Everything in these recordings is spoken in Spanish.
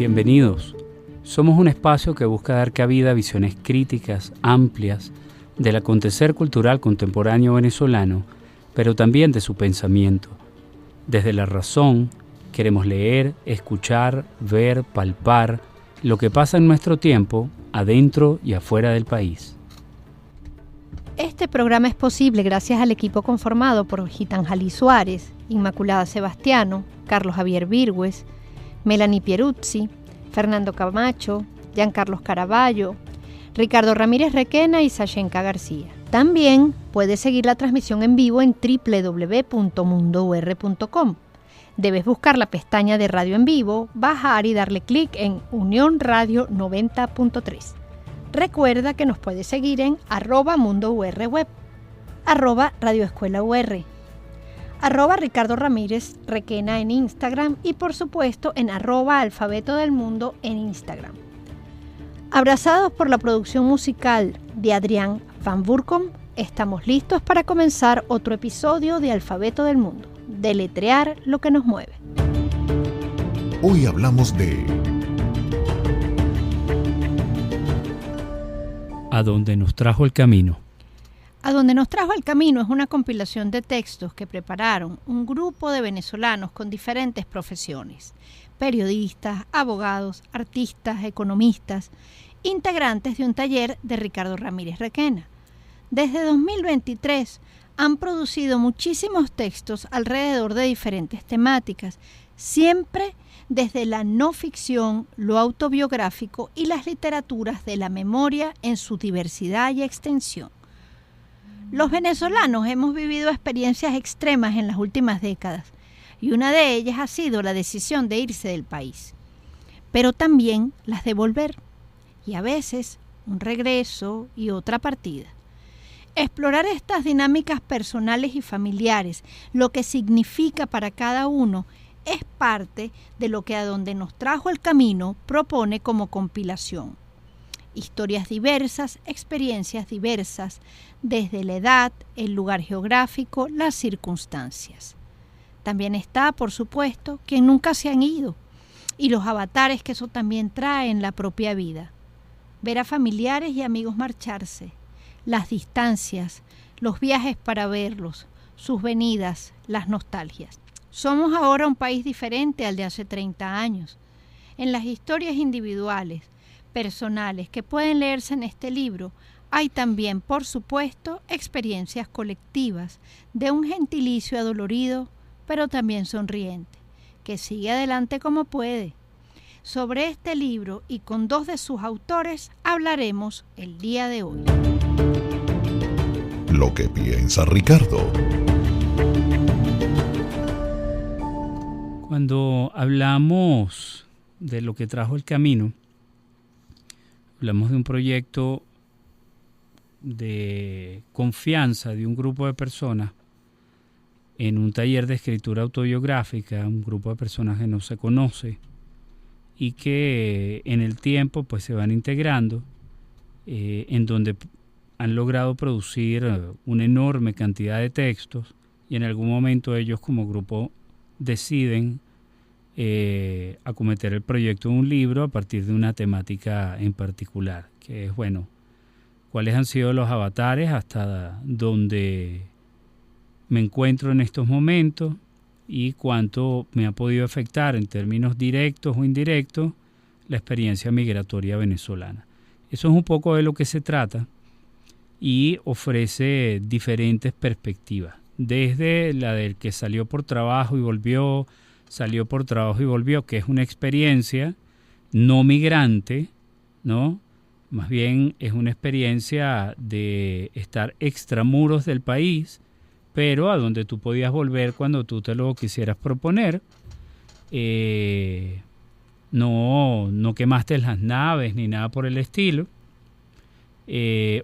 Bienvenidos. Somos un espacio que busca dar cabida a visiones críticas, amplias, del acontecer cultural contemporáneo venezolano, pero también de su pensamiento. Desde la razón, queremos leer, escuchar, ver, palpar lo que pasa en nuestro tiempo, adentro y afuera del país. Este programa es posible gracias al equipo conformado por Gitanjali Suárez, Inmaculada Sebastiano, Carlos Javier Virgües, Melanie Pieruzzi, Fernando Camacho, Giancarlos Caraballo, Ricardo Ramírez Requena y Sashenka García. También puedes seguir la transmisión en vivo en www.mundour.com. Debes buscar la pestaña de Radio en Vivo, bajar y darle clic en Unión Radio 90.3. Recuerda que nos puedes seguir en @mundourweb, @radioescuelaur, @Ricardo Ramírez Requena en Instagram y por supuesto en @alfabeto del mundo en Instagram. Abrazados por la producción musical de Adrián Van Burkom, estamos listos para comenzar otro episodio de Alfabeto del Mundo, deletrear lo que nos mueve. Hoy hablamos de A donde nos trajo el camino. A donde nos trajo el camino es una compilación de textos que prepararon un grupo de venezolanos con diferentes profesiones: periodistas, abogados, artistas, economistas, integrantes de un taller de Ricardo Ramírez Requena. Desde 2023 han producido muchísimos textos alrededor de diferentes temáticas, siempre desde la no ficción, lo autobiográfico y las literaturas de la memoria en su diversidad y extensión. Los venezolanos hemos vivido experiencias extremas en las últimas décadas y una de ellas ha sido la decisión de irse del país, pero también las de volver y a veces un regreso y otra partida. Explorar estas dinámicas personales y familiares, lo que significa para cada uno, es parte de lo que A donde nos trajo el camino propone como compilación. Historias diversas, experiencias diversas, desde la edad, el lugar geográfico, las circunstancias. También está, por supuesto, quien nunca se han ido y los avatares que eso también trae en la propia vida. Ver a familiares y amigos marcharse, las distancias, los viajes para verlos, sus venidas, las nostalgias. Somos ahora un país diferente al de hace 30 años. En las historias individuales, personales que pueden leerse en este libro, hay también, por supuesto, experiencias colectivas de un gentilicio adolorido, pero también sonriente, que sigue adelante como puede. Sobre este libro y con dos de sus autores hablaremos el día de hoy. Lo que piensa Ricardo. Cuando hablamos de lo que trajo el camino, hablamos de un proyecto de confianza de un grupo de personas en un taller de escritura autobiográfica, un grupo de personas que no se conoce y que en el tiempo pues se van integrando, en donde han logrado producir una enorme cantidad de textos y en algún momento ellos como grupo deciden acometer el proyecto de un libro a partir de una temática en particular, que es, bueno, cuáles han sido los avatares hasta donde me encuentro en estos momentos y cuánto me ha podido afectar en términos directos o indirectos la experiencia migratoria venezolana. Eso es un poco de lo que se trata y ofrece diferentes perspectivas, desde la del que salió por trabajo y volvió, que es una experiencia no migrante, ¿no? Más bien es una experiencia de estar extramuros del país, pero a donde tú podías volver cuando tú te lo quisieras proponer. No quemaste las naves ni nada por el estilo.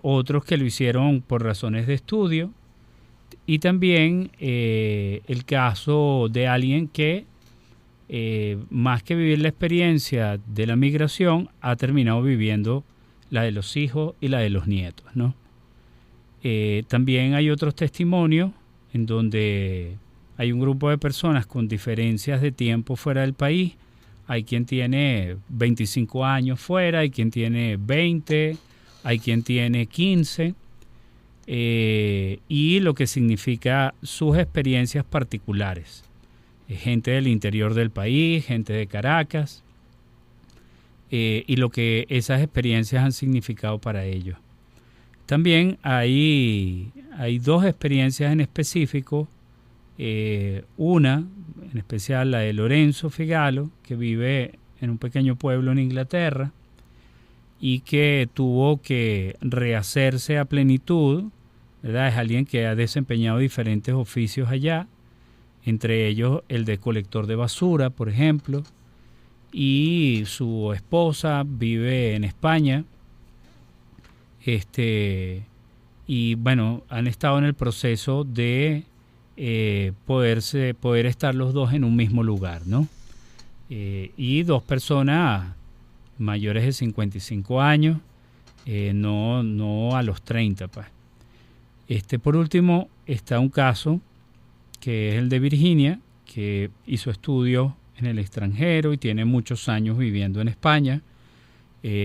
Otros que lo hicieron por razones de estudio. Y también el caso de alguien que, más que vivir la experiencia de la migración, ha terminado viviendo la de los hijos y la de los nietos, ¿no? También hay otros testimonios en donde hay un grupo de personas con diferencias de tiempo fuera del país, Hay quien tiene 25 años fuera, hay quien tiene 20, hay quien tiene 15, y lo que significa sus experiencias particulares. Gente del interior del país, gente de Caracas, y lo que esas experiencias han significado para ellos. También hay 2 experiencias en específico, una en especial la de Lorenzo Figalo, que vive en un pequeño pueblo en Inglaterra y que tuvo que rehacerse a plenitud, ¿verdad? Es alguien que ha desempeñado diferentes oficios allá, entre ellos el de colector de basura, por ejemplo, y su esposa vive en España. Y bueno, han estado en el proceso de poder estar los dos en un mismo lugar, ¿no? Y 2 personas mayores de 55 años, no a los 30, pues. Por último, está un caso que es el de Virginia, que hizo estudios en el extranjero y tiene muchos años viviendo en España,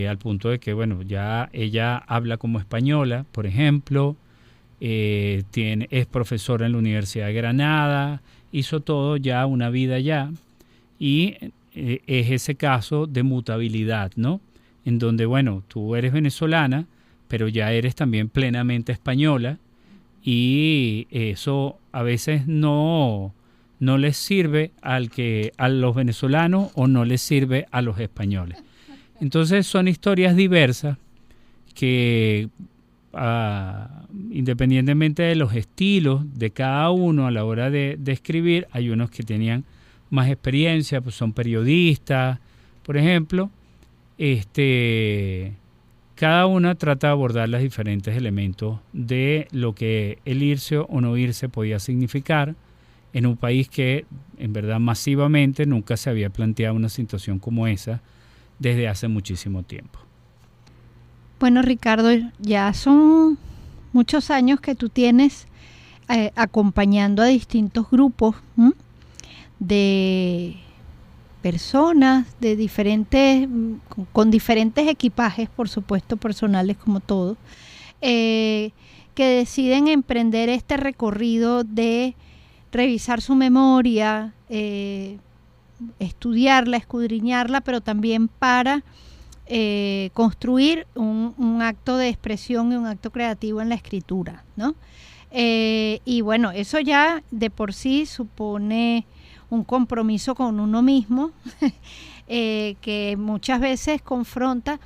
al punto de que, bueno, ya ella habla como española, por ejemplo, es profesora en la Universidad de Granada, hizo todo ya, una vida allá, y es ese caso de mutabilidad, ¿no? En donde, bueno, tú eres venezolana, pero ya eres también plenamente española, y eso a veces no les sirve a los venezolanos o no les sirve a los españoles. Entonces son historias diversas que, independientemente de los estilos de cada uno a la hora de escribir, hay unos que tenían más experiencia, pues son periodistas, por ejemplo. Cada una trata de abordar los diferentes elementos de lo que el irse o no irse podía significar en un país que, en verdad, masivamente nunca se había planteado una situación como esa desde hace muchísimo tiempo. Bueno, Ricardo, ya son muchos años que tú tienes acompañando a distintos grupos de personas de diferentes, con diferentes equipajes, por supuesto, personales como todo, que deciden emprender este recorrido de revisar su memoria, estudiarla, escudriñarla, pero también para construir un acto de expresión y un acto creativo en la escritura, ¿no? Y bueno, eso ya de por sí supone un compromiso con uno mismo que muchas veces confronta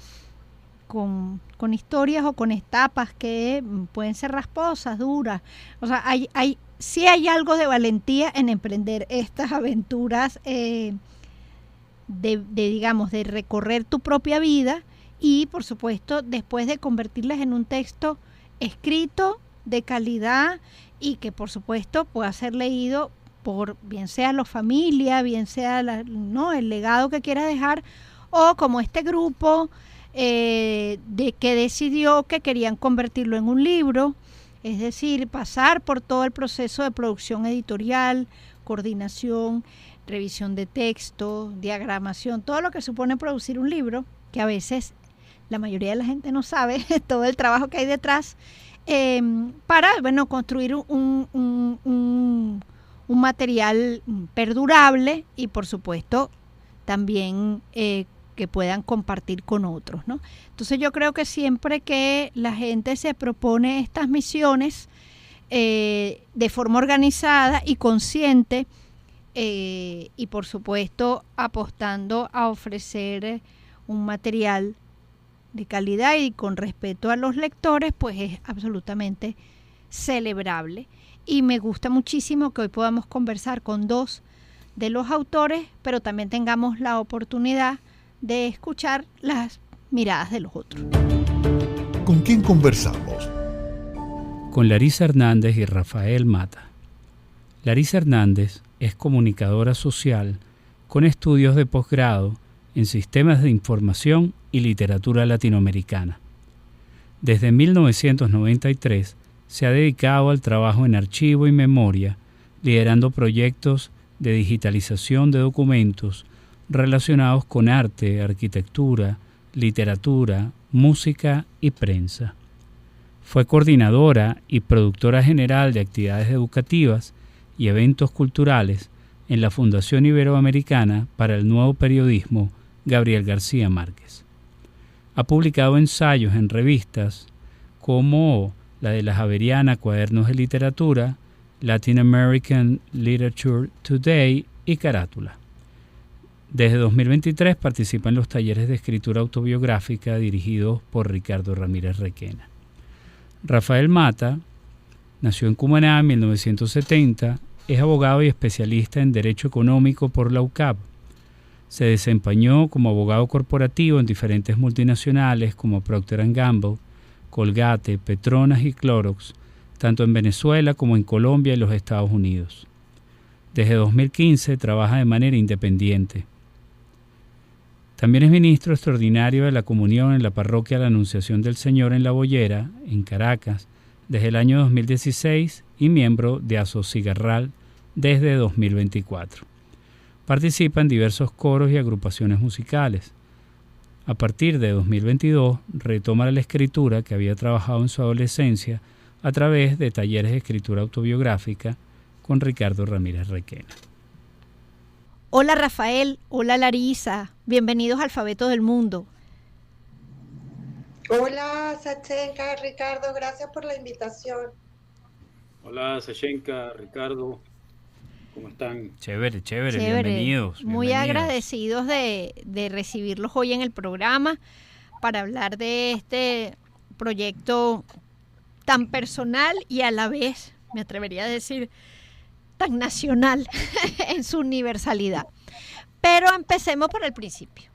con historias o con etapas que pueden ser rasposas, duras. O sea, sí hay algo de valentía en emprender estas aventuras de recorrer tu propia vida y, por supuesto, después de convertirlas en un texto escrito de calidad y que, por supuesto, pueda ser leído por bien sea la familia, bien sea el legado que quiera dejar, o como este grupo de que decidió que querían convertirlo en un libro, es decir, pasar por todo el proceso de producción editorial, coordinación, revisión de texto, diagramación, todo lo que supone producir un libro, que a veces la mayoría de la gente no sabe todo el trabajo que hay detrás, para construir un material perdurable y, por supuesto, también que puedan compartir con otros, ¿no? Entonces yo creo que siempre que la gente se propone estas misiones de forma organizada y consciente, y por supuesto apostando a ofrecer un material de calidad y con respeto a los lectores, pues es absolutamente celebrable. Y me gusta muchísimo que hoy podamos conversar con 2 de los autores, pero también tengamos la oportunidad de escuchar las miradas de los otros. ¿Con quién conversamos? Con Larisa Hernández y Rafael Mata. Larisa Hernández es comunicadora social con estudios de posgrado en sistemas de información y literatura latinoamericana. Desde 1993 se ha dedicado al trabajo en archivo y memoria, liderando proyectos de digitalización de documentos, relacionados con arte, arquitectura, literatura, música y prensa. Fue coordinadora y productora general de actividades educativas y eventos culturales en la Fundación Iberoamericana para el Nuevo Periodismo Gabriel García Márquez. Ha publicado ensayos en revistas como la de la Javeriana Cuadernos de Literatura, Latin American Literature Today y Carátula. Desde 2023 participa en los talleres de escritura autobiográfica dirigidos por Ricardo Ramírez Requena. Rafael Mata nació en Cumaná en 1970, es abogado y especialista en Derecho Económico por la UCAP. Se desempeñó como abogado corporativo en diferentes multinacionales como Procter & Gamble, Colgate, Petronas y Clorox, tanto en Venezuela como en Colombia y los Estados Unidos. Desde 2015 trabaja de manera independiente. También es ministro extraordinario de la Comunión en la Parroquia La Anunciación del Señor en La Boyera, en Caracas, desde el año 2016 y miembro de Asocigarral desde 2024. Participa en diversos coros y agrupaciones musicales. A partir de 2022 retoma la escritura que había trabajado en su adolescencia a través de talleres de escritura autobiográfica con Ricardo Ramírez Requena. Hola Rafael, hola Larisa, bienvenidos a Alfabeto del Mundo. Hola Sachenka, Ricardo, gracias por la invitación. Hola Sachenka, Ricardo, ¿cómo están? Chévere, bienvenidos. Muy agradecidos de recibirlos hoy en el programa para hablar de este proyecto tan personal y a la vez, me atrevería a decir, tan nacional en su universalidad. Pero empecemos por el principio.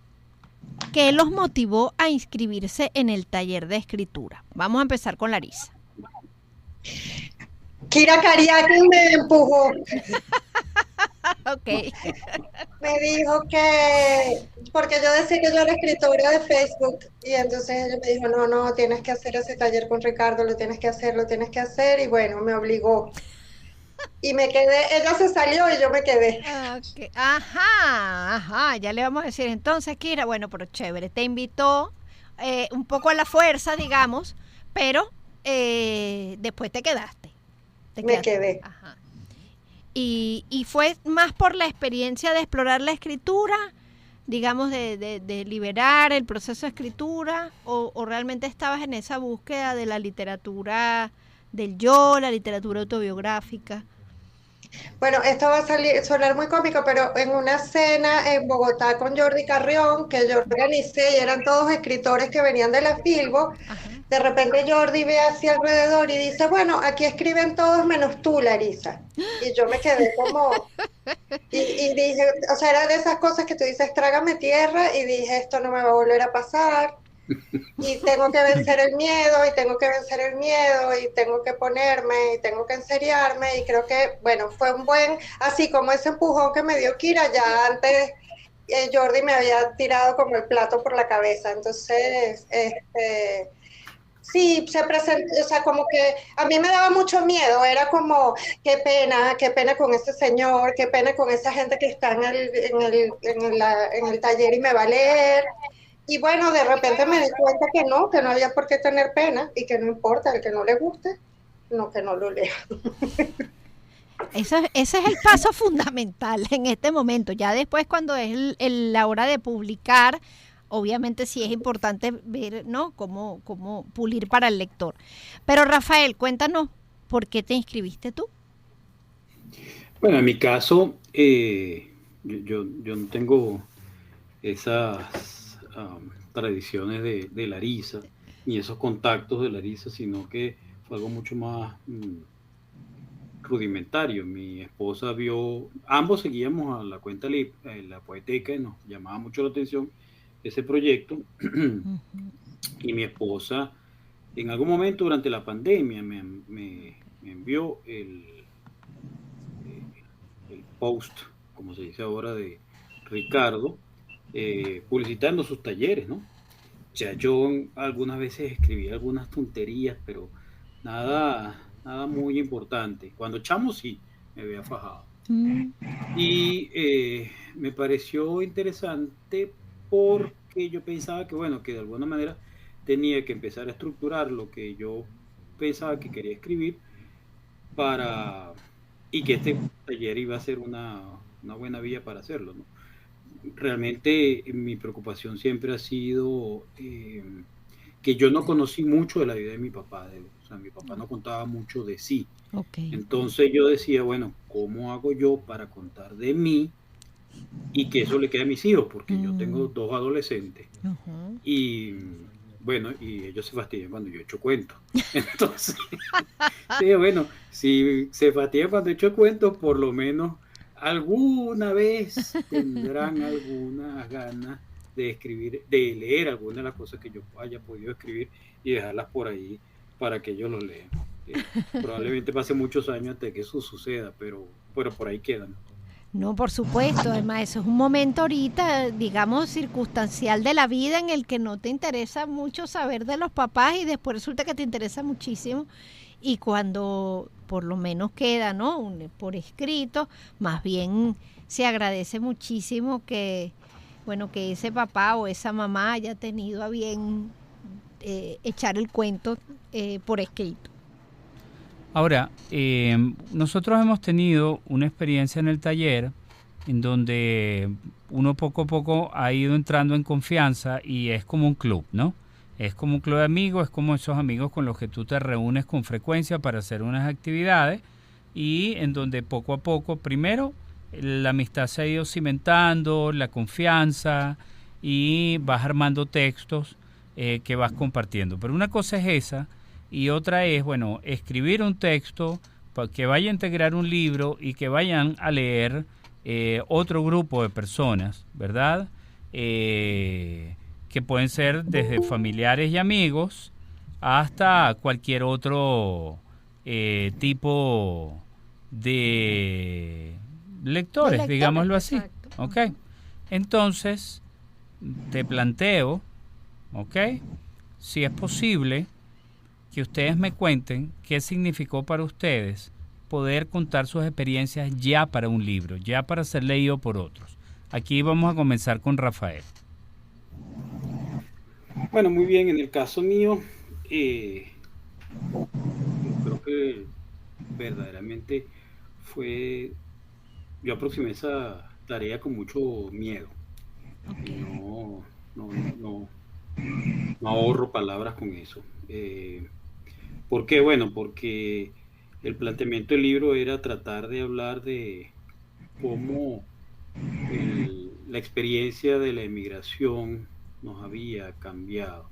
¿Qué los motivó a inscribirse en el taller de escritura? Vamos a empezar con Larisa. Kira Kariaki me empujó. Ok. Me dijo que, porque yo decía que yo era escritora de Facebook, y entonces ella me dijo, no, tienes que hacer ese taller con Ricardo, lo tienes que hacer, y bueno, me obligó. Y me quedé, ella se salió y yo me quedé. Okay. Ajá, ya le vamos a decir entonces, Kira, bueno, pero chévere, te invitó un poco a la fuerza, digamos, pero después te quedaste. Me quedé. Ajá. Y fue más por la experiencia de explorar la escritura, digamos, de liberar el proceso de escritura, o realmente estabas en esa búsqueda de la literatura del yo, la literatura autobiográfica. Bueno, esto va a sonar muy cómico, pero en una cena en Bogotá con Jordi Carrión, que yo organicé, y eran todos escritores que venían de la Filbo, de repente Jordi ve hacia alrededor y dice, bueno, aquí escriben todos menos tú, Larisa. Y yo me quedé como... Y dije, o sea, era de esas cosas que tú dices, trágame tierra, y dije, esto no me va a volver a pasar. Y tengo que vencer el miedo, y tengo que ponerme, y tengo que enseriarme, y creo que, bueno, fue un buen, así como ese empujón que me dio Kira, ya antes Jordi me había tirado como el plato por la cabeza, entonces, sí, se presentó, o sea, como que a mí me daba mucho miedo, era como, qué pena con ese señor, qué pena con esa gente que está en el taller y me va a leer. Y bueno, de repente me di cuenta que no había por qué tener pena, y que no importa, el que no le guste, que no lo lea. Ese es el paso fundamental en este momento. Ya después, cuando es la hora de publicar, obviamente sí es importante ver, ¿no?, cómo pulir para el lector. Pero Rafael, cuéntanos, ¿por qué te inscribiste tú? Bueno, en mi caso, yo no tengo esas tradiciones de Larisa, ni esos contactos de Larisa, sino que fue algo mucho más rudimentario. Mi esposa ambos seguíamos a la cuenta la Poeteca, y nos llamaba mucho la atención ese proyecto. Y mi esposa en algún momento durante la pandemia me envió el post, como se dice ahora, de Ricardo, publicitando sus talleres, ¿no? Ya yo algunas veces escribía algunas tonterías, pero nada muy importante. Cuando chamo sí me había fajado. Y me pareció interesante porque yo pensaba que, bueno, que de alguna manera tenía que empezar a estructurar lo que yo pensaba que quería escribir y que este taller iba a ser una buena vía para hacerlo, ¿no? Realmente mi preocupación siempre ha sido que yo no conocí mucho de la vida de mi papá. O sea, mi papá no contaba mucho de sí. Okay. Entonces yo decía, bueno, ¿cómo hago yo para contar de mí y que eso le quede a mis hijos? Porque yo tengo 2 adolescentes. Y bueno, y ellos se fastidian cuando yo echo cuentos. Entonces, sí, bueno, si se fastidian cuando echo cuentos, por lo menos alguna vez tendrán algunas ganas de escribir, de leer algunas de las cosas que yo haya podido escribir y dejarlas por ahí para que ellos lo lean. Probablemente pase muchos años hasta que eso suceda, pero por ahí quedan. No, por supuesto, además eso es un momento ahorita, digamos, circunstancial de la vida en el que no te interesa mucho saber de los papás y después resulta que te interesa muchísimo, y cuando por lo menos queda, ¿no?, por escrito, más bien se agradece muchísimo que, bueno, que ese papá o esa mamá haya tenido a bien echar el cuento por escrito. Ahora, nosotros hemos tenido una experiencia en el taller en donde uno poco a poco ha ido entrando en confianza y es como un club, ¿no? Es como un club de amigos, es como esos amigos con los que tú te reúnes con frecuencia para hacer unas actividades y en donde poco a poco, primero, la amistad se ha ido cimentando, la confianza, y vas armando textos que vas compartiendo. Pero una cosa es esa. Y otra es, bueno, escribir un texto que vaya a integrar un libro y que vayan a leer otro grupo de personas, ¿verdad? Que pueden ser desde familiares y amigos hasta cualquier otro tipo de lectores, digámoslo así. Exacto. ¿Ok? Entonces, te planteo, ¿ok?, si es posible, que ustedes me cuenten qué significó para ustedes poder contar sus experiencias ya para un libro, ya para ser leído por otros. Aquí vamos a comenzar con Rafael. Bueno, muy bien. En el caso mío, creo que verdaderamente yo aproximé esa tarea con mucho miedo. No ahorro palabras con eso. ¿Por qué? Bueno, porque el planteamiento del libro era tratar de hablar de cómo la experiencia de la emigración nos había cambiado.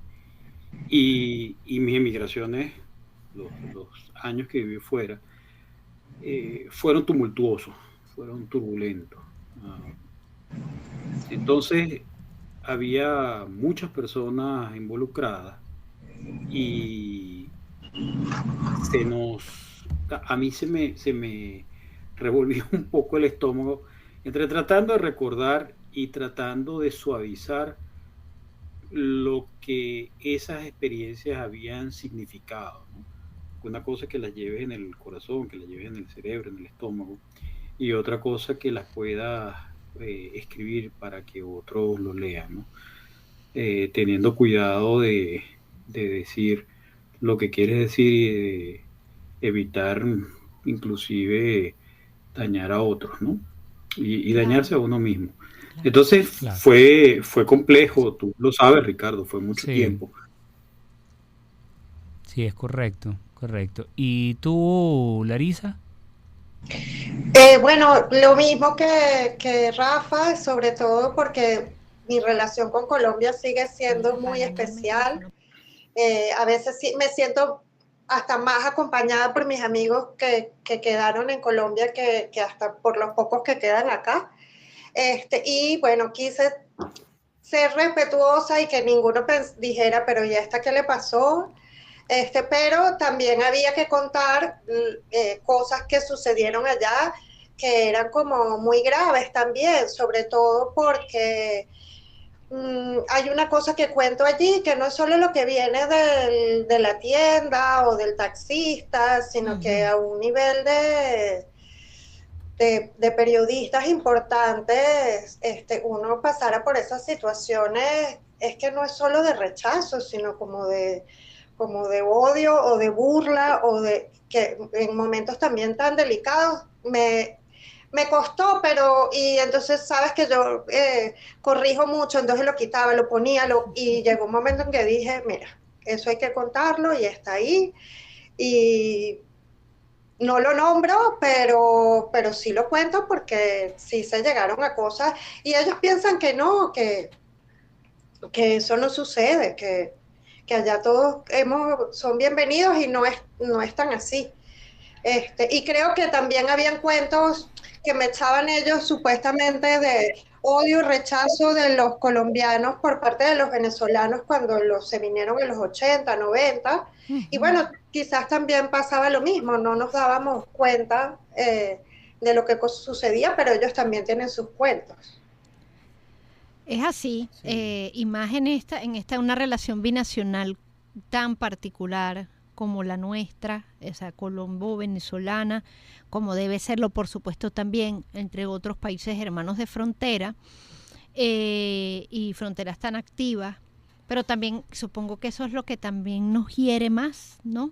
Y mis emigraciones, los años que viví fuera, fueron tumultuosos, fueron turbulentos. Entonces, había muchas personas involucradas y a mí se me revolvió un poco el estómago entre tratando de recordar y tratando de suavizar lo que esas experiencias habían significado, ¿no? Una cosa que las lleves en el corazón, que las lleves en el cerebro, en el estómago, y otra cosa que las puedas escribir para que otros lo lean, ¿no? Teniendo cuidado de decir lo que quieres decir y de evitar inclusive dañar a otros, ¿no? Y dañarse a uno mismo. Entonces fue complejo, tú lo sabes, Ricardo, fue mucho tiempo. Sí, es correcto. ¿Y tú, Larisa? Bueno, lo mismo que Rafa, sobre todo porque mi relación con Colombia sigue siendo muy especial. A veces sí me siento hasta más acompañada por mis amigos que quedaron en Colombia que hasta por los pocos que quedan acá. Y bueno, quise ser respetuosa y que ninguno dijera, pero ¿y esta qué le pasó? Pero también había que contar cosas que sucedieron allá que eran como muy graves también, sobre todo porque hay una cosa que cuento allí, que no es solo lo que viene de la tienda o del taxista, sino que a un nivel de periodistas importantes, uno pasara por esas situaciones, es que no es solo de rechazo, sino como de odio o de burla, o de que en momentos también tan delicados me costó, y entonces sabes que yo corrijo mucho, entonces lo quitaba, lo ponía, y llegó un momento en que dije, mira, eso hay que contarlo y está ahí, y no lo nombro, pero sí lo cuento porque sí se llegaron a cosas, y ellos piensan que no, que eso no sucede, que allá todos son bienvenidos, y no es tan así. Y creo que también habían cuentos que me echaban ellos supuestamente de odio y rechazo de los colombianos por parte de los venezolanos cuando se vinieron en los 80, 90. Y bueno, quizás también pasaba lo mismo, no nos dábamos cuenta de lo que sucedía, pero ellos también tienen sus cuentos. Es así, sí. Y más en esta una relación binacional tan particular como la nuestra, esa colombo-venezolana, como debe serlo, por supuesto, también entre otros países hermanos de frontera, y fronteras tan activas, pero también supongo que eso es lo que también nos hiere más, ¿no?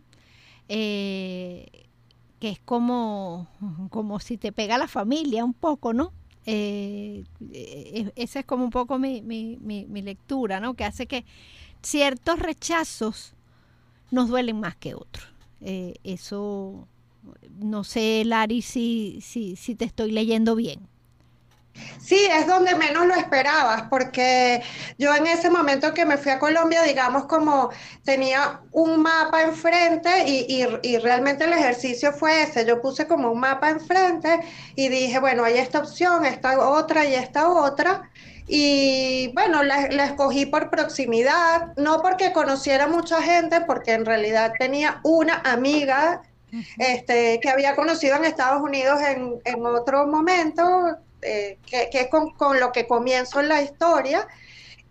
Que es como si te pega la familia un poco, ¿no? Esa es como un poco mi lectura, ¿no? Que hace que ciertos rechazos nos duelen más que otros. Eso, no sé, Lari, si te estoy leyendo bien. Sí, es donde menos lo esperabas, porque yo en ese momento que me fui a Colombia, digamos, como tenía un mapa enfrente, y realmente el ejercicio fue ese. Yo puse como un mapa enfrente y dije, bueno, hay esta opción, esta otra y esta otra. Y bueno, la escogí por proximidad, no porque conociera mucha gente, porque en realidad tenía una amiga que había conocido en Estados Unidos en otro momento, que es con lo que comienzo la historia.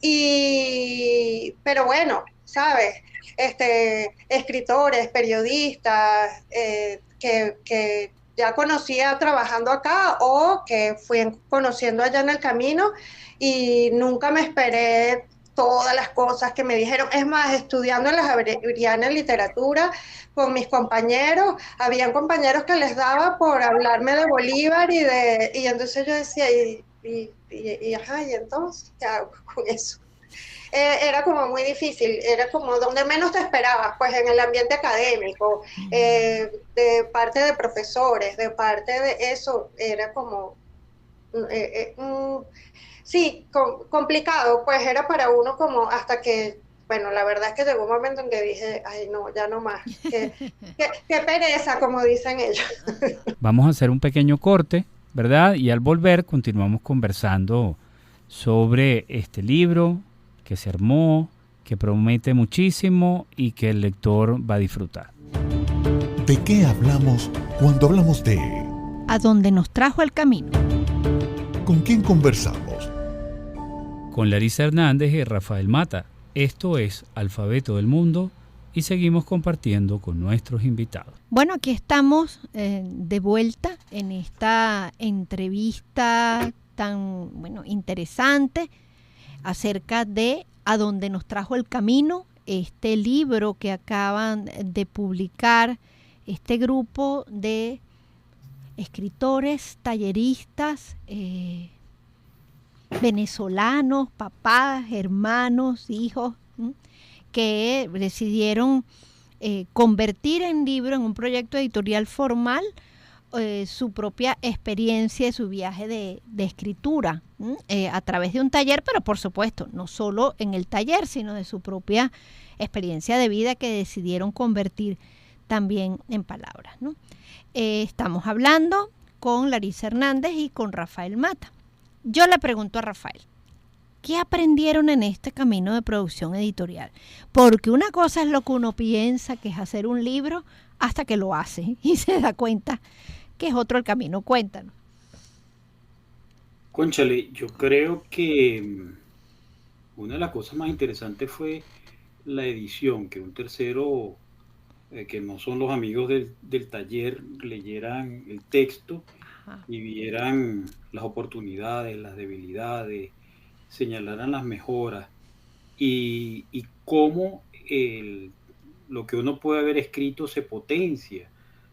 Pero bueno, ¿sabes? Escritores, periodistas, que ya conocía trabajando acá, o que fui conociendo allá en el camino, y nunca me esperé todas las cosas que me dijeron. Es más, estudiando en la Javeriana en literatura con mis compañeros, habían compañeros que les daba por hablarme de Bolívar, y entonces yo decía, y entonces, ¿qué hago con eso? Era como muy difícil, era como donde menos te esperabas, pues en el ambiente académico, de parte de profesores, de parte de eso, era como, sí, complicado, pues era para uno como hasta que, bueno, la verdad es que llegó un momento en que dije, ay no, ya no más, qué pereza, como dicen ellos. Vamos a hacer un pequeño corte, ¿verdad? Y al volver continuamos conversando sobre este libro que se armó, que promete muchísimo y que el lector va a disfrutar. ¿De qué hablamos cuando hablamos de A dónde nos trajo el camino? ¿Con quién conversamos? Con Larisa Hernández y Rafael Mata. Esto es Alfabeto del Mundo y seguimos compartiendo con nuestros invitados. Bueno, aquí estamos de vuelta en esta entrevista tan interesante acerca de A dónde nos trajo el camino, este libro que acaban de publicar este grupo de escritores, talleristas, venezolanos, papás, hermanos, hijos, que decidieron convertir en libro, en un proyecto editorial formal, su propia experiencia, su viaje de escritura, a través de un taller, pero por supuesto, no solo en el taller, sino de su propia experiencia de vida que decidieron convertir también en palabras, ¿no? Estamos hablando con Larisa Hernández y con Rafael Mata. Yo le pregunto a Rafael, ¿qué aprendieron en este camino de producción editorial? Porque una cosa es lo que uno piensa que es hacer un libro hasta que lo hace y se da cuenta que es otro el camino. Cuéntanos. Cónchale, yo creo que una de las cosas más interesantes fue la edición, que un tercero, que no son los amigos del taller, leyeran el texto y vieran las oportunidades, las debilidades, señalaran las mejoras y cómo lo que uno puede haber escrito se potencia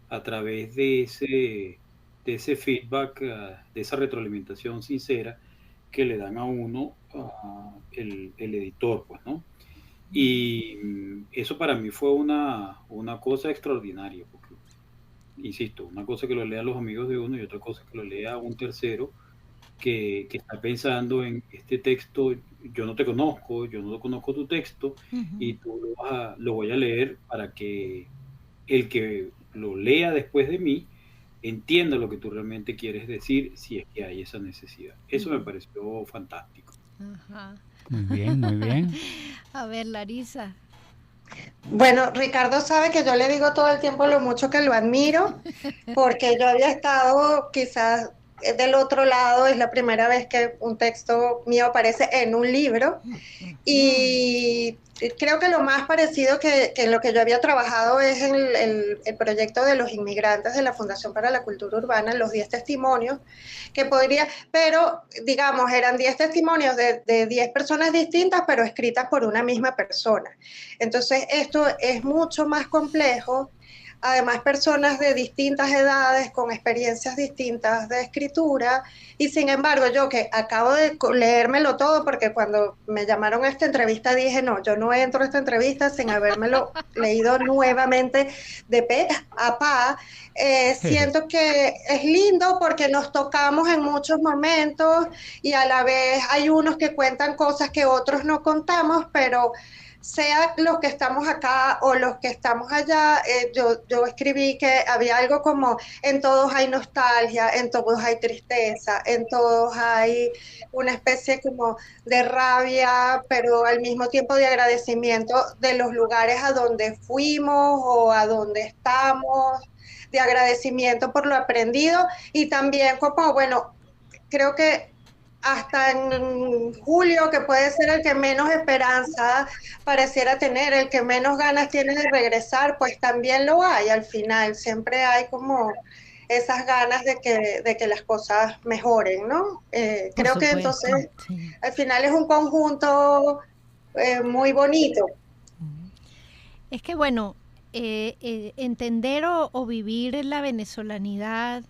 a través de ese feedback, de esa retroalimentación sincera que le dan a uno el editor, pues, ¿no? Y eso para mí fue una cosa extraordinaria, porque, insisto, una cosa que lo lean los amigos de uno y otra cosa que lo lea un tercero que está pensando en este texto, yo no te conozco, yo no conozco tu texto, y tú lo voy a leer para que el que lo lea después de mí entienda lo que tú realmente quieres decir, si es que hay esa necesidad. Eso me pareció fantástico. Muy bien, muy bien. A ver, Larisa. Bueno, Ricardo sabe que yo le digo todo el tiempo lo mucho que lo admiro, porque yo había estado quizás del otro lado, es la primera vez que un texto mío aparece en un libro, y creo que lo más parecido que en lo que yo había trabajado es en el proyecto de los inmigrantes de la Fundación para la Cultura Urbana, los 10 testimonios, que podría, pero digamos, eran 10 testimonios de 10 personas distintas, pero escritas por una misma persona. Entonces, esto es mucho más complejo. Además, personas de distintas edades, con experiencias distintas de escritura, y sin embargo, yo que acabo de leérmelo todo, porque cuando me llamaron a esta entrevista dije, no, yo no entro a esta entrevista sin habérmelo leído nuevamente de pe a pa. Siento que es lindo porque nos tocamos en muchos momentos y a la vez hay unos que cuentan cosas que otros no contamos, pero sea los que estamos acá o los que estamos allá, yo escribí que había algo como en todos hay nostalgia, en todos hay tristeza, en todos hay una especie como de rabia, pero al mismo tiempo de agradecimiento de los lugares a donde fuimos o a donde estamos, de agradecimiento por lo aprendido y también como, bueno, creo que hasta en julio, que puede ser el que menos esperanza pareciera tener, el que menos ganas tiene de regresar, pues también lo hay al final, siempre hay como esas ganas de que las cosas mejoren, ¿no? Creo que entonces al final es un conjunto muy bonito. Es que bueno, entender o vivir la venezolanidad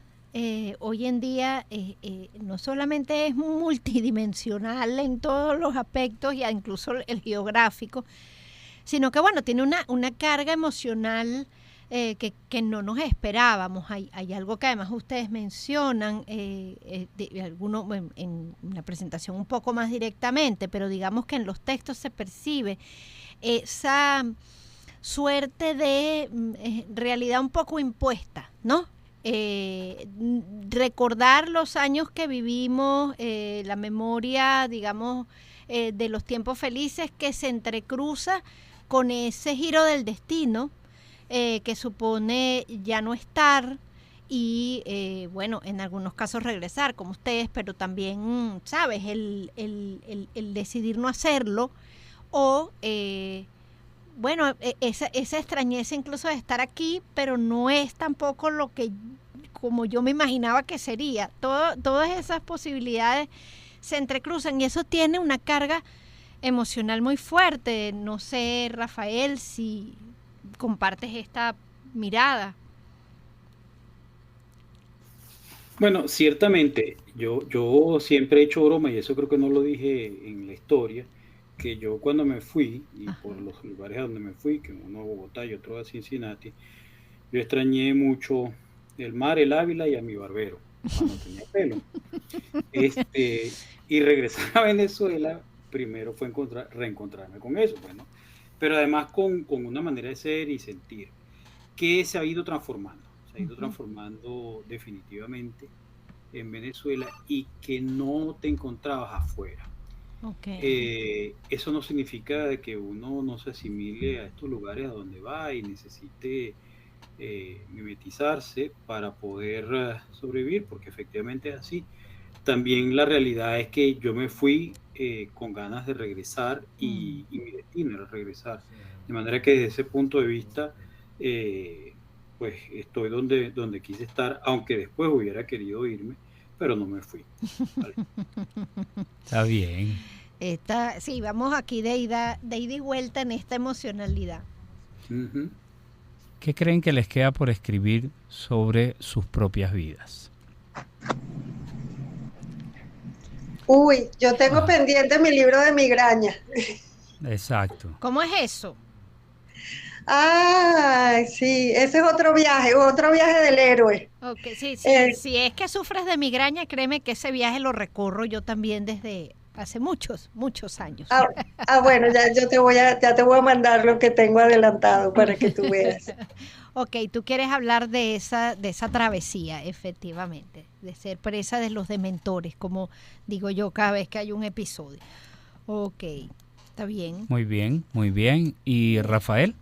hoy en día no solamente es multidimensional en todos los aspectos, ya incluso el geográfico, sino que bueno, tiene una carga emocional que no nos esperábamos. Hay algo que además ustedes mencionan, en la presentación un poco más directamente, pero digamos que en los textos se percibe esa suerte de realidad un poco impuesta, ¿no? Recordar los años que vivimos, la memoria, digamos, de los tiempos felices que se entrecruza con ese giro del destino que supone ya no estar y, bueno, en algunos casos regresar como ustedes, pero también, ¿sabes? El decidir no hacerlo o... bueno, esa extrañeza incluso de estar aquí, pero no es tampoco lo que como yo me imaginaba que sería. Todas esas posibilidades se entrecruzan y eso tiene una carga emocional muy fuerte. No sé, Rafael, si compartes esta mirada. Bueno, ciertamente, yo siempre he hecho broma, y eso creo que no lo dije en la historia, que yo cuando me fui, y por los lugares a donde me fui, que uno a Bogotá y otro a Cincinnati, yo extrañé mucho el mar, el Ávila y a mi barbero, cuando tenía pelo. Y regresar a Venezuela, primero fue reencontrarme con eso, bueno, pero además con una manera de ser y sentir, que se ha ido transformando definitivamente en Venezuela y que no te encontrabas afuera. Okay. Eso no significa que uno no se asimile a estos lugares a donde va y necesite mimetizarse para poder sobrevivir, porque efectivamente es así. También la realidad es que yo me fui con ganas de regresar y mi destino era regresar. De manera que desde ese punto de vista, pues estoy donde quise estar, aunque después hubiera querido irme, pero no me fui. Vale. Está bien. Sí, vamos aquí de ida y vuelta en esta emocionalidad. Uh-huh. ¿Qué creen que les queda por escribir sobre sus propias vidas? Uy, yo tengo pendiente mi libro de migraña. Exacto. ¿Cómo es eso? Ay, sí, ese es otro viaje del héroe. Okay, sí, si es que sufres de migraña, créeme que ese viaje lo recorro yo también desde hace muchos años. Bueno, ya te voy a mandar lo que tengo adelantado para que tú veas. Ok, tú quieres hablar de esa travesía, efectivamente, de ser presa de los dementores, como digo yo cada vez que hay un episodio. Ok, está bien. Muy bien, muy bien. ¿Y Rafael?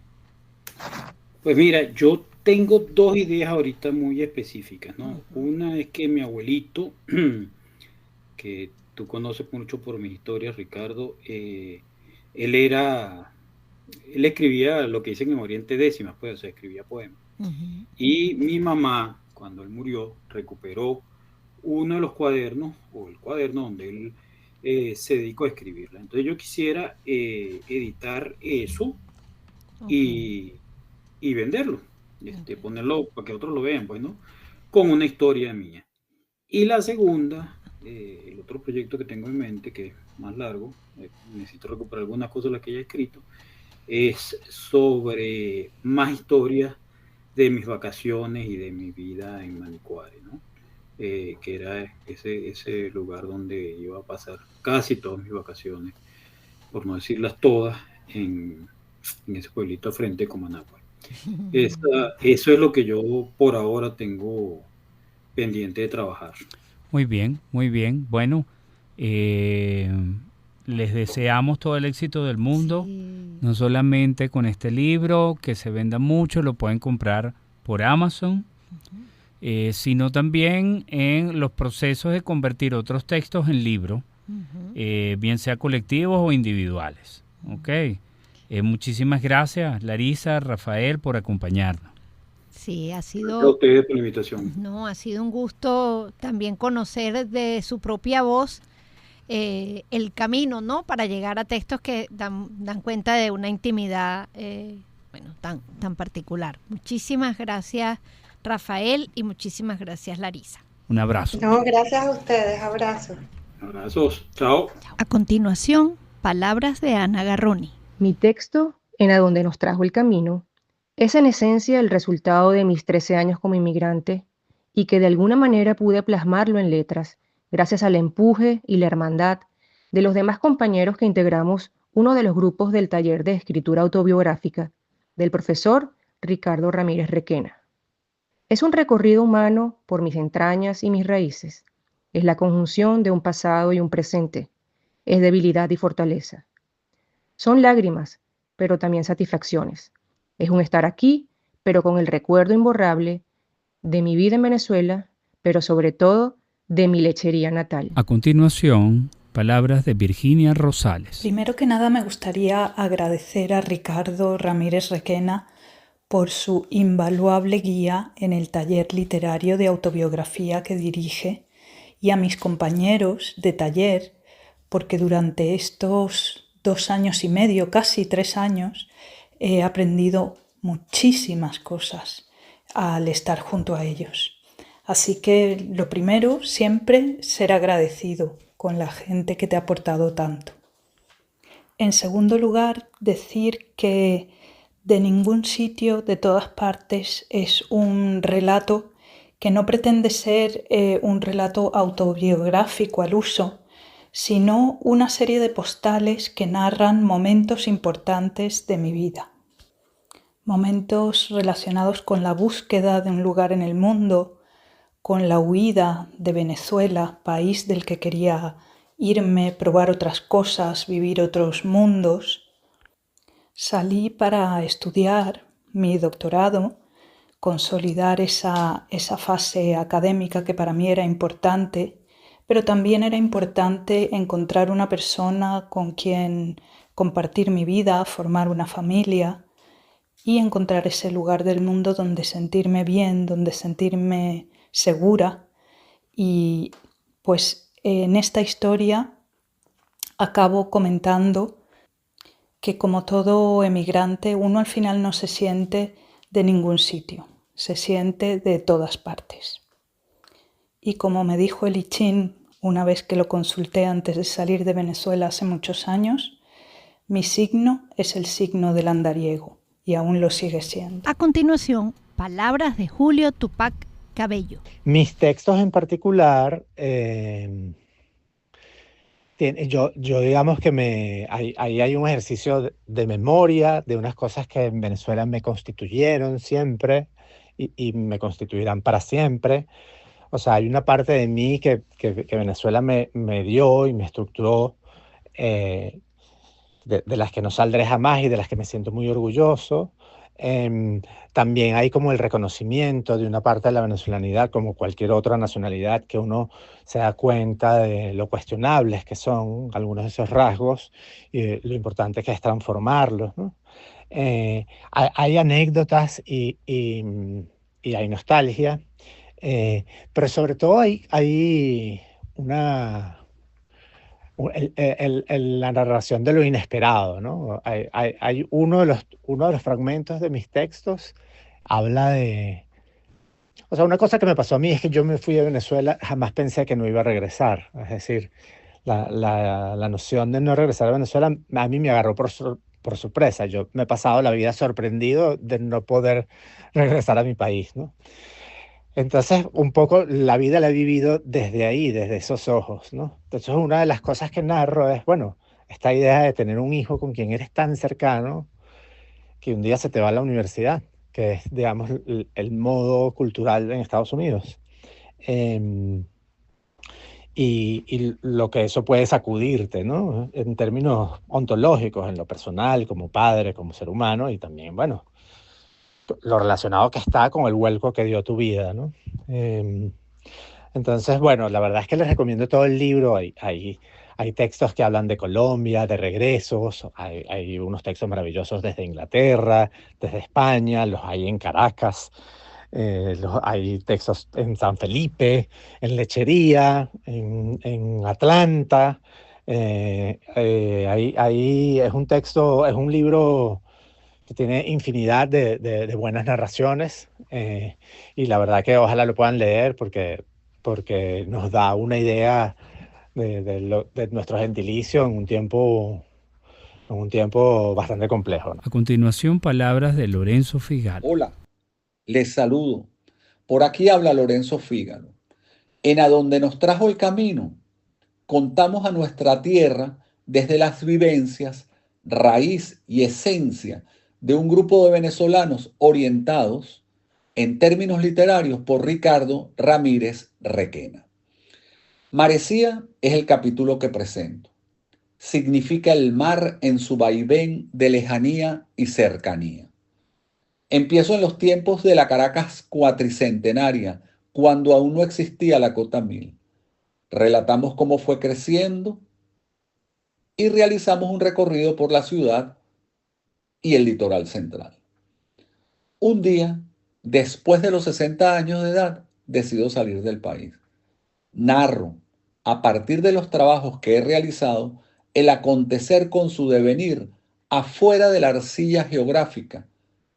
Pues mira, yo tengo dos ideas ahorita muy específicas, ¿no? Uh-huh. Una es que mi abuelito, que tú conoces mucho por mis historias, Ricardo, él escribía lo que dicen en Oriente Décimas, pues, o sea, escribía poemas. Uh-huh. Y mi mamá, cuando él murió, recuperó uno de los cuadernos, o el cuaderno donde él se dedicó a escribirla. Entonces yo quisiera editar eso. Uh-huh. Y venderlo, ponerlo para que otros lo vean, pues, ¿no? Con una historia mía. Y la segunda, el otro proyecto que tengo en mente, que es más largo, necesito recuperar algunas cosas de las que ya he escrito, es sobre más historias de mis vacaciones y de mi vida en Manicuare, ¿no? Que era ese lugar donde iba a pasar casi todas mis vacaciones, por no decirlas todas, en ese pueblito frente a Comanagua. Eso es lo que yo por ahora tengo pendiente de trabajar. Muy bien, muy bien. Bueno, les deseamos todo el éxito del mundo, sí. No solamente con este libro, que se venda mucho, lo pueden comprar por Amazon, uh-huh. Sino también en los procesos de convertir otros textos en libros, uh-huh. Bien sea colectivos o individuales. Okay. Muchísimas gracias, Larisa, Rafael, por acompañarnos. Sí, ha sido... Gracias a ustedes por la invitación. No, ha sido un gusto también conocer de su propia voz el camino, ¿no? Para llegar a textos que dan cuenta de una intimidad, tan particular. Muchísimas gracias, Rafael, y muchísimas gracias, Larisa. Un abrazo. No, gracias a ustedes. Abrazos. Abrazos. Chao. A continuación, palabras de Ana Garroni. Mi texto, En Adonde nos trajo el camino, es en esencia el resultado de mis 13 años como inmigrante y que de alguna manera pude plasmarlo en letras, gracias al empuje y la hermandad de los demás compañeros que integramos uno de los grupos del taller de escritura autobiográfica del profesor Ricardo Ramírez Requena. Es un recorrido humano por mis entrañas y mis raíces. Es la conjunción de un pasado y un presente. Es debilidad y fortaleza. Son lágrimas, pero también satisfacciones. Es un estar aquí, pero con el recuerdo imborrable de mi vida en Venezuela, pero sobre todo de mi lechería natal. A continuación, palabras de Virginia Rosales. Primero que nada me gustaría agradecer a Ricardo Ramírez Requena por su invaluable guía en el taller literario de autobiografía que dirige y a mis compañeros de taller, porque durante estos 2 años y medio, casi 3 años, he aprendido muchísimas cosas al estar junto a ellos. Así que lo primero, siempre ser agradecido con la gente que te ha aportado tanto. En segundo lugar, decir que de ningún sitio, de todas partes, es un relato que no pretende ser un relato autobiográfico al uso, sino una serie de postales que narran momentos importantes de mi vida. Momentos relacionados con la búsqueda de un lugar en el mundo, con la huida de Venezuela, país del que quería irme, probar otras cosas, vivir otros mundos. Salí para estudiar mi doctorado, consolidar esa fase académica que para mí era importante, pero también era importante encontrar una persona con quien compartir mi vida, formar una familia, y encontrar ese lugar del mundo donde sentirme bien, donde sentirme segura. Y pues en esta historia acabo comentando que, como todo emigrante, uno al final no se siente de ningún sitio, se siente de todas partes. Y como me dijo el I Ching una vez que lo consulté antes de salir de Venezuela hace muchos años, mi signo es el signo del andariego y aún lo sigue siendo. A continuación, palabras de Julio Tupac Cabello. Mis textos en particular, yo digamos que ahí hay un ejercicio de memoria de unas cosas que en Venezuela me constituyeron siempre y me constituirán para siempre. O sea, hay una parte de mí que Venezuela me dio y me estructuró, de las que no saldré jamás y de las que me siento muy orgulloso. También hay como el reconocimiento de una parte de la venezolanidad, como cualquier otra nacionalidad, que uno se da cuenta de lo cuestionables que son algunos de esos rasgos y lo importante que es transformarlos, ¿no? Hay anécdotas y hay nostalgia, pero sobre todo hay la narración de lo inesperado, ¿no? Hay uno de los fragmentos de mis textos habla de... O sea, una cosa que me pasó a mí es que yo me fui de Venezuela, jamás pensé que no iba a regresar. Es decir, la noción de no regresar a Venezuela a mí me agarró por sorpresa. Yo me he pasado la vida sorprendido de no poder regresar a mi país, ¿no? Entonces, un poco la vida la he vivido desde ahí, desde esos ojos, ¿no? Entonces, una de las cosas que narro es, bueno, esta idea de tener un hijo con quien eres tan cercano que un día se te va a la universidad, que es, digamos, el modo cultural en Estados Unidos. Y lo que eso puede sacudirte, ¿no? En términos ontológicos, en lo personal, como padre, como ser humano, y también, bueno, lo relacionado que está con el vuelco que dio tu vida, ¿no? Entonces, bueno, la verdad es que les recomiendo todo el libro. Hay textos que hablan de Colombia, de regresos, hay unos textos maravillosos desde Inglaterra, desde España, los hay en Caracas, hay textos en San Felipe, en Lechería, en Atlanta. Ahí es un libro que tiene infinidad de buenas narraciones, y la verdad que ojalá lo puedan leer porque nos da una idea de nuestro gentilicio en un tiempo bastante complejo, ¿no? A continuación, palabras de Lorenzo Figaro. Hola, les saludo. Por aquí habla Lorenzo Figaro. En A Donde Nos Trajo el Camino, contamos a nuestra tierra desde las vivencias, raíz y esencia de un grupo de venezolanos orientados en términos literarios por Ricardo Ramírez Requena. Marecía es el capítulo que presento. Significa el mar en su vaivén de lejanía y cercanía. Empiezo en los tiempos de la Caracas cuatricentenaria, cuando aún no existía la Cota 1000. Relatamos cómo fue creciendo y realizamos un recorrido por la ciudad y el litoral central. Un día, después de los 60 años de edad, decido salir del país. Narro, a partir de los trabajos que he realizado, el acontecer con su devenir afuera de la arcilla geográfica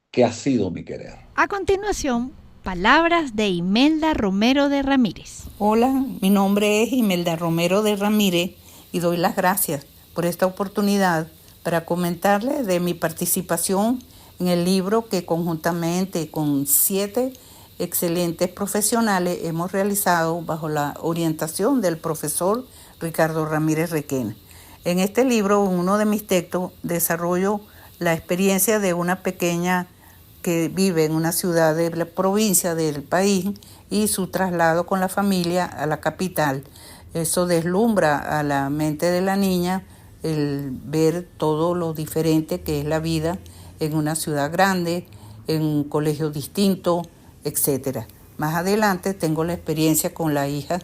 que ha sido mi querer. A continuación, palabras de Imelda Romero de Ramírez. Hola, mi nombre es Imelda Romero de Ramírez y doy las gracias por esta oportunidad para comentarles de mi participación en el libro que conjuntamente con 7 excelentes profesionales hemos realizado bajo la orientación del profesor Ricardo Ramírez Requena. En este libro, en uno de mis textos, desarrollo la experiencia de una pequeña que vive en una ciudad de la provincia del país y su traslado con la familia a la capital. Eso deslumbra a la mente de la niña el ver todo lo diferente que es la vida en una ciudad grande, en un colegio distinto, etc. Más adelante tengo la experiencia con la hija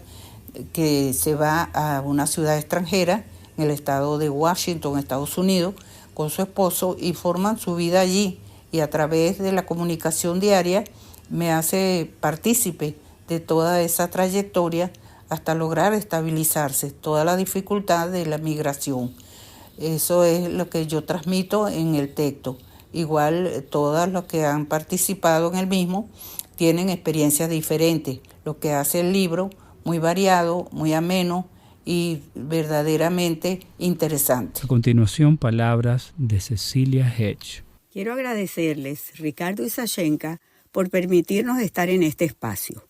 que se va a una ciudad extranjera, en el estado de Washington, Estados Unidos, con su esposo y forman su vida allí y a través de la comunicación diaria me hace partícipe de toda esa trayectoria hasta lograr estabilizarse, toda la dificultad de la migración. Eso es lo que yo transmito en el texto. Igual todos los que han participado en el mismo tienen experiencias diferentes, lo que hace el libro muy variado, muy ameno y verdaderamente interesante. A continuación, palabras de Cecilia Hedge. Quiero agradecerles, Ricardo y Sashenka, por permitirnos estar en este espacio.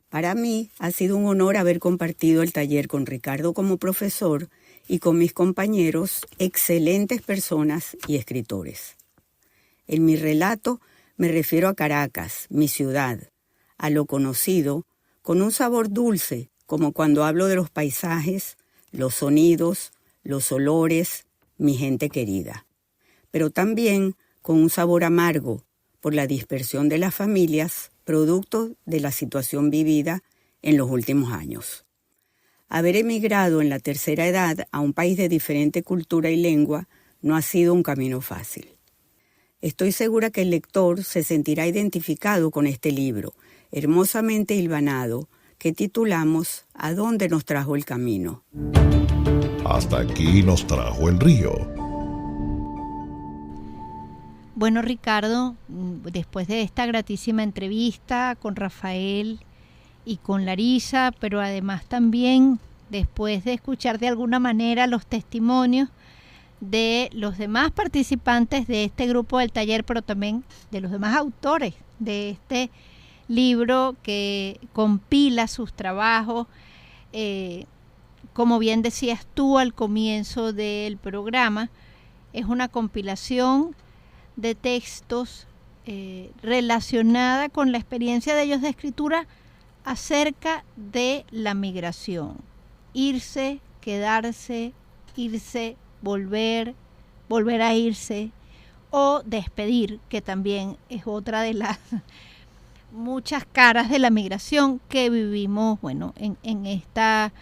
Para mí ha sido un honor haber compartido el taller con Ricardo como profesor y con mis compañeros, excelentes personas y escritores. En mi relato me refiero a Caracas, mi ciudad, a lo conocido, con un sabor dulce, como cuando hablo de los paisajes, los sonidos, los olores, mi gente querida. Pero también con un sabor amargo, por la dispersión de las familias, producto de la situación vivida en los últimos años. Haber emigrado en la tercera edad a un país de diferente cultura y lengua no ha sido un camino fácil. Estoy segura que el lector se sentirá identificado con este libro, hermosamente hilvanado, que titulamos ¿A dónde nos trajo el camino? Hasta aquí nos trajo el río. Bueno, Ricardo, después de esta gratísima entrevista con Rafael y con Larisa, pero además también después de escuchar de alguna manera los testimonios de los demás participantes de este grupo del taller, pero también de los demás autores de este libro que compila sus trabajos, como bien decías tú al comienzo del programa, es una compilación de textos relacionada con la experiencia de ellos de escritura acerca de la migración. Irse, quedarse, irse, volver a irse o despedir, que también es otra de las muchas caras de la migración que vivimos, bueno, en esta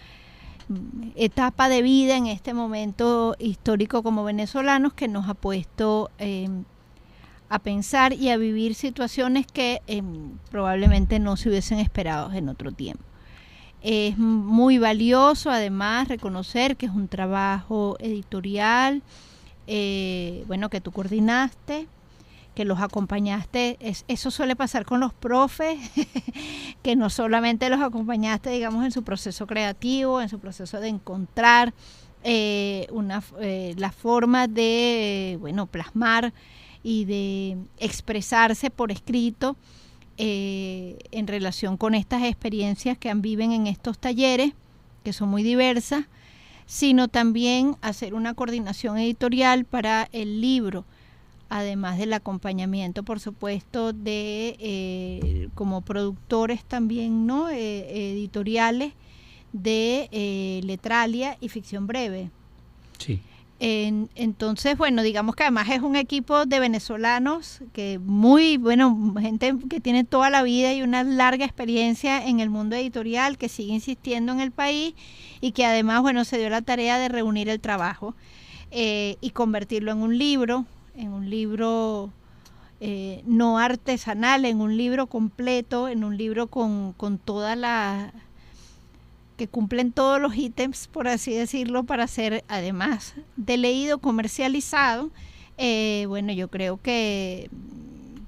etapa de vida, en este momento histórico como venezolanos, que nos ha puesto a pensar y a vivir situaciones que probablemente no se hubiesen esperado en otro tiempo. Es muy valioso además reconocer que es un trabajo editorial, bueno, que tú coordinaste, que los acompañaste. Eso suele pasar con los profes, que no solamente los acompañaste, digamos, en su proceso creativo, en su proceso de encontrar la forma de, bueno, plasmar y de expresarse por escrito en relación con estas experiencias que viven en estos talleres, que son muy diversas, sino también hacer una coordinación editorial para el libro, además del acompañamiento, por supuesto, de como productores también, ¿no? Editoriales de Letralia y Ficción Breve. Sí. Entonces, bueno, digamos que además es un equipo de venezolanos que muy, bueno, gente que tiene toda la vida y una larga experiencia en el mundo editorial, que sigue insistiendo en el país y que además, bueno, se dio la tarea de reunir el trabajo y convertirlo en un libro no artesanal, en un libro completo, en un libro con toda la... que cumplen todos los ítems, por así decirlo, para ser, además de leído, comercializado. Bueno, yo creo que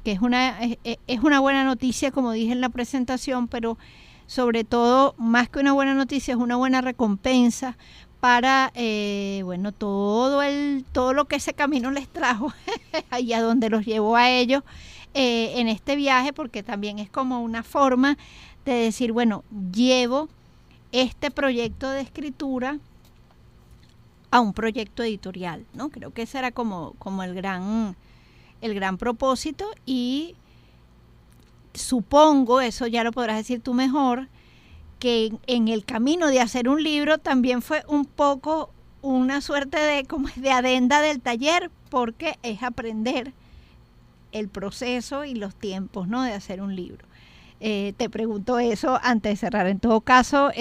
es una buena noticia, como dije en la presentación, pero sobre todo, más que una buena noticia, es una buena recompensa para, bueno, todo lo que ese camino les trajo y a donde los llevó a ellos en este viaje, porque también es como una forma de decir, bueno, llevo este proyecto de escritura a un proyecto editorial, ¿no? Creo que ese era como el gran propósito, y supongo, eso ya lo podrás decir tú mejor, que en el camino de hacer un libro también fue un poco una suerte de adenda del taller, porque es aprender el proceso y los tiempos, ¿no?, de hacer un libro. Te pregunto eso antes de cerrar. En todo caso,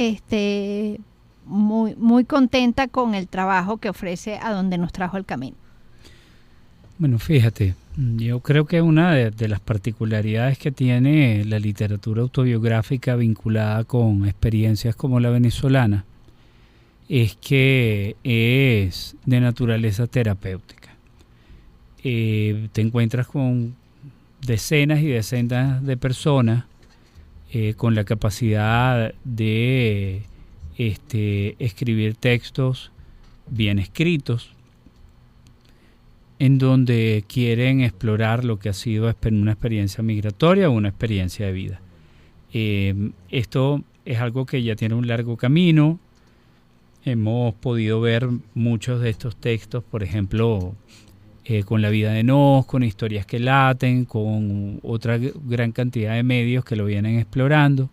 muy, muy contenta con el trabajo que ofrece A dónde nos trajo el camino. Bueno, fíjate, Yo creo que una de las particularidades que tiene la literatura autobiográfica vinculada con experiencias como la venezolana es que es de naturaleza terapéutica. Te encuentras con decenas y decenas de personas con la capacidad de escribir textos bien escritos, en donde quieren explorar lo que ha sido una experiencia migratoria o una experiencia de vida. Esto es algo que ya tiene un largo camino. Hemos podido ver muchos de estos textos, por ejemplo, con La vida de Nos, con Historias que laten, con otra gran cantidad de medios que lo vienen explorando.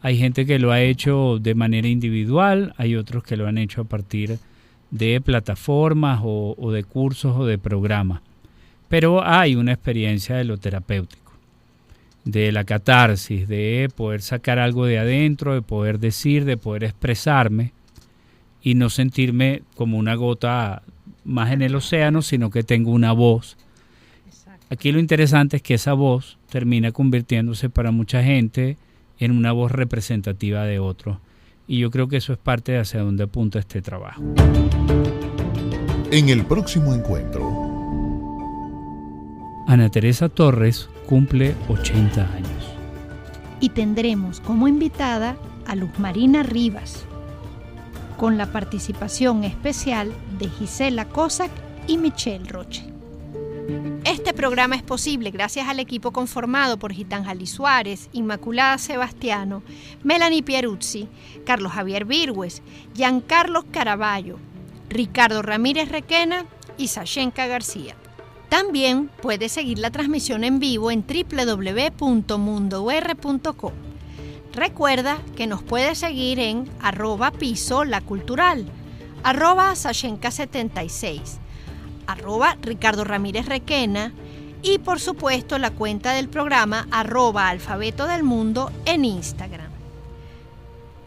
Hay gente que lo ha hecho de manera individual, hay otros que lo han hecho a partir de plataformas o de cursos o de programas. Pero hay una experiencia de lo terapéutico, de la catarsis, de poder sacar algo de adentro, de poder decir, de poder expresarme y no sentirme como una gota más en el océano, sino que tengo una voz. Aquí lo interesante es que esa voz termina convirtiéndose para mucha gente en una voz representativa de otros. Y yo creo que eso es parte de hacia dónde apunta este trabajo. En el próximo encuentro, Ana Teresa Torres cumple 80 años. Y tendremos como invitada a Luz Marina Rivas, con la participación especial de Gisela Cossack y Michelle Roche. Este programa es posible gracias al equipo conformado por Gitanjali Suárez, Inmaculada Sebastiano, Melanie Pieruzzi, Carlos Javier Virgües, Giancarlo Caraballo, Ricardo Ramírez Requena y Sashenka García. También puedes seguir la transmisión en vivo en www.mundour.com. Recuerda que nos puedes seguir en @pisolacultural, @Sashenka76, @Ricardo Ramírez Requena y por supuesto la cuenta del programa @Alfabeto del Mundo en Instagram.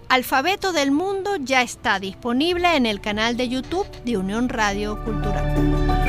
Alfabeto del Mundo ya está disponible en el canal de YouTube de Unión Radio Cultural.